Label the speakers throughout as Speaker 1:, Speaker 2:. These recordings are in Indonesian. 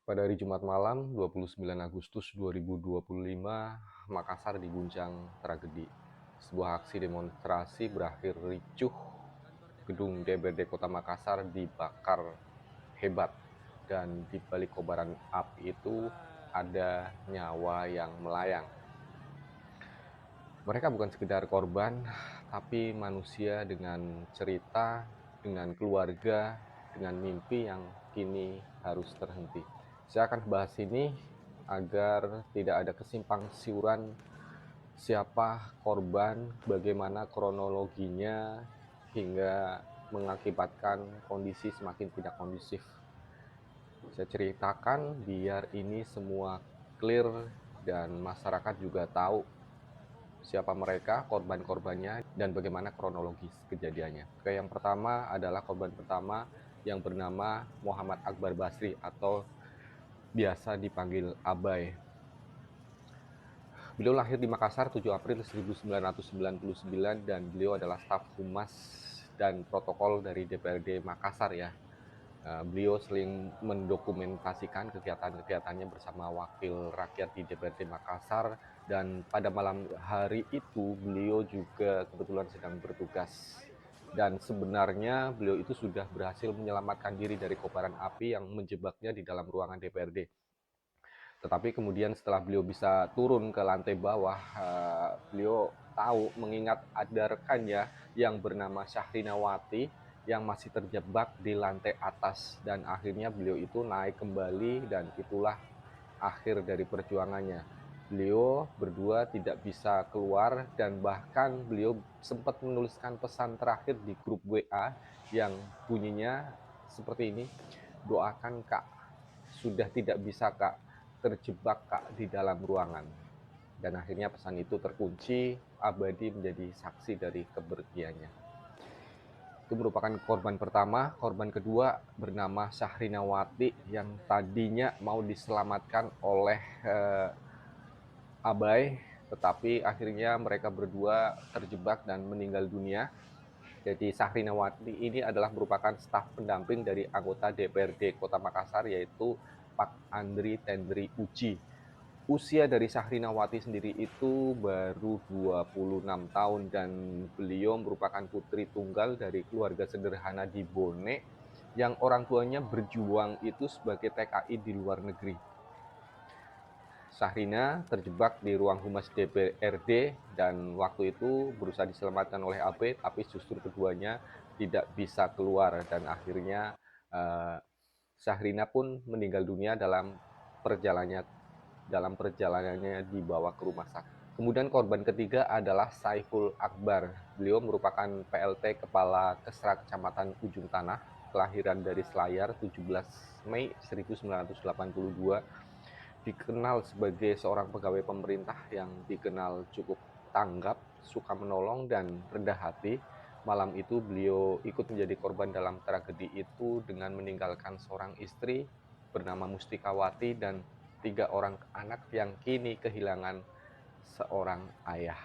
Speaker 1: Pada hari Jumat malam, 29 Agustus 2025, Makassar diguncang tragedi. Sebuah aksi demonstrasi berakhir ricuh. Gedung DPRD Kota Makassar dibakar hebat, dan di balik kobaran api itu ada nyawa yang melayang. Mereka bukan sekedar korban, tapi manusia dengan cerita, dengan keluarga, dengan mimpi yang kini harus terhenti. Saya akan bahas ini agar tidak ada kesimpang siuran siapa korban, bagaimana kronologinya, hingga mengakibatkan kondisi semakin tidak kondusif. Saya ceritakan biar ini semua clear dan masyarakat juga tahu siapa mereka, korban-korbannya, dan bagaimana kronologis kejadiannya. Oke, yang pertama adalah korban pertama yang bernama Muhammad Akbar Basri atau biasa dipanggil Abai. Beliau lahir di Makassar 7 April 1999 dan beliau adalah staf humas dan protokol dari DPRD Makassar ya. Beliau sering mendokumentasikan kegiatan-kegiatannya bersama wakil rakyat di DPRD Makassar, dan pada malam hari itu beliau juga kebetulan sedang bertugas. Dan sebenarnya beliau itu sudah berhasil menyelamatkan diri dari kobaran api yang menjebaknya di dalam ruangan DPRD. Tetapi kemudian setelah beliau bisa turun ke lantai bawah, beliau tahu mengingat ada rekannya yang bernama Syahrinawati yang masih terjebak di lantai atas, dan akhirnya beliau itu naik kembali, dan itulah akhir dari perjuangannya. Beliau berdua tidak bisa keluar, dan bahkan beliau sempat menuliskan pesan terakhir di grup WA yang bunyinya seperti ini: doakan Kak, sudah tidak bisa Kak, terjebak Kak di dalam ruangan. Dan akhirnya pesan itu terkunci, abadi menjadi saksi dari kepergiannya. Itu merupakan korban pertama. Korban kedua bernama Syahrinawati yang tadinya mau diselamatkan oleh Abai, tetapi akhirnya mereka berdua terjebak dan meninggal dunia. Jadi Syahrinawati ini adalah merupakan staf pendamping dari anggota DPRD Kota Makassar, yaitu Pak Andri Tendri Uci. Usia dari Syahrinawati sendiri itu baru 26 tahun, dan beliau merupakan putri tunggal dari keluarga sederhana di Bone yang orang tuanya berjuang itu sebagai TKI di luar negeri. Syahrina terjebak di ruang humas DPRD dan waktu itu berusaha diselamatkan oleh AB, tapi justru keduanya tidak bisa keluar, dan akhirnya Syahrina pun meninggal dunia dalam perjalanannya dibawa ke rumah sakit. Kemudian korban ketiga adalah Saiful Akbar. Beliau merupakan PLT Kepala Kesra Kecamatan Ujung Tanah, kelahiran dari Selayar 17 Mei 1982. Dikenal sebagai seorang pegawai pemerintah yang dikenal cukup tanggap, suka menolong, dan rendah hati. Malam itu beliau ikut menjadi korban dalam tragedi itu dengan meninggalkan seorang istri bernama Mustikawati dan 3 orang anak yang kini kehilangan seorang ayah.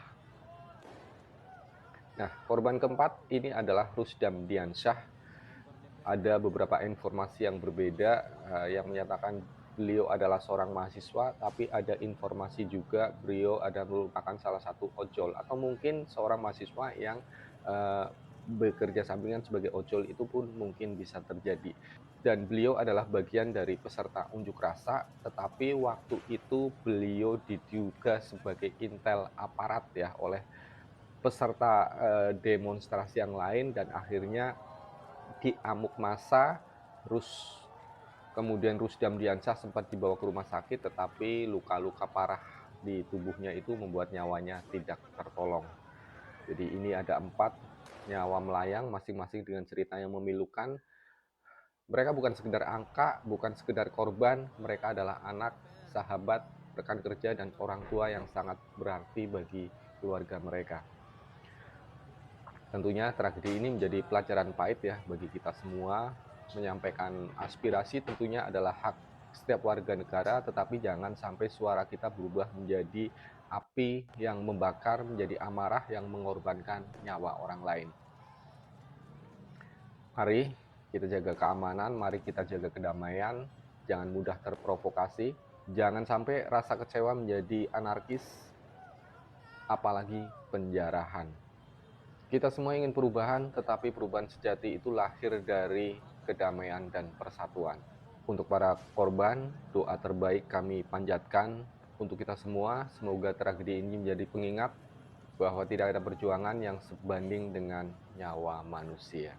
Speaker 1: Nah, korban keempat ini adalah Rusdam Diansyah. Ada beberapa informasi yang berbeda yang menyatakan beliau adalah seorang mahasiswa, tapi ada informasi juga beliau merupakan salah satu ojol, atau mungkin seorang mahasiswa yang bekerja sampingan sebagai ojol, itu pun mungkin bisa terjadi. Dan beliau adalah bagian dari peserta unjuk rasa, tetapi waktu itu beliau diduga sebagai intel aparat ya oleh peserta demonstrasi yang lain, dan akhirnya diamuk massa. Kemudian Rusdam Diansyah sempat dibawa ke rumah sakit, tetapi luka-luka parah di tubuhnya itu membuat nyawanya tidak tertolong. Jadi ini ada 4 nyawa melayang, masing-masing dengan cerita yang memilukan. Mereka bukan sekedar angka, bukan sekedar korban, mereka adalah anak, sahabat, rekan kerja, dan orang tua yang sangat berarti bagi keluarga mereka. Tentunya tragedi ini menjadi pelajaran pahit ya bagi kita semua. Menyampaikan aspirasi tentunya adalah hak setiap warga negara, tetapi jangan sampai suara kita berubah menjadi api yang membakar, menjadi amarah yang mengorbankan nyawa orang lain. Mari kita jaga keamanan, mari kita jaga kedamaian. jangan mudah terprovokasi, jangan sampai rasa kecewa menjadi anarkis, apalagi penjarahan. Kita semua ingin perubahan, tetapi perubahan sejati itu lahir dari kedamaian dan persatuan. Untuk para korban, doa terbaik kami panjatkan untuk kita semua. Semoga tragedi ini menjadi pengingat bahwa tidak ada perjuangan yang sebanding dengan nyawa manusia.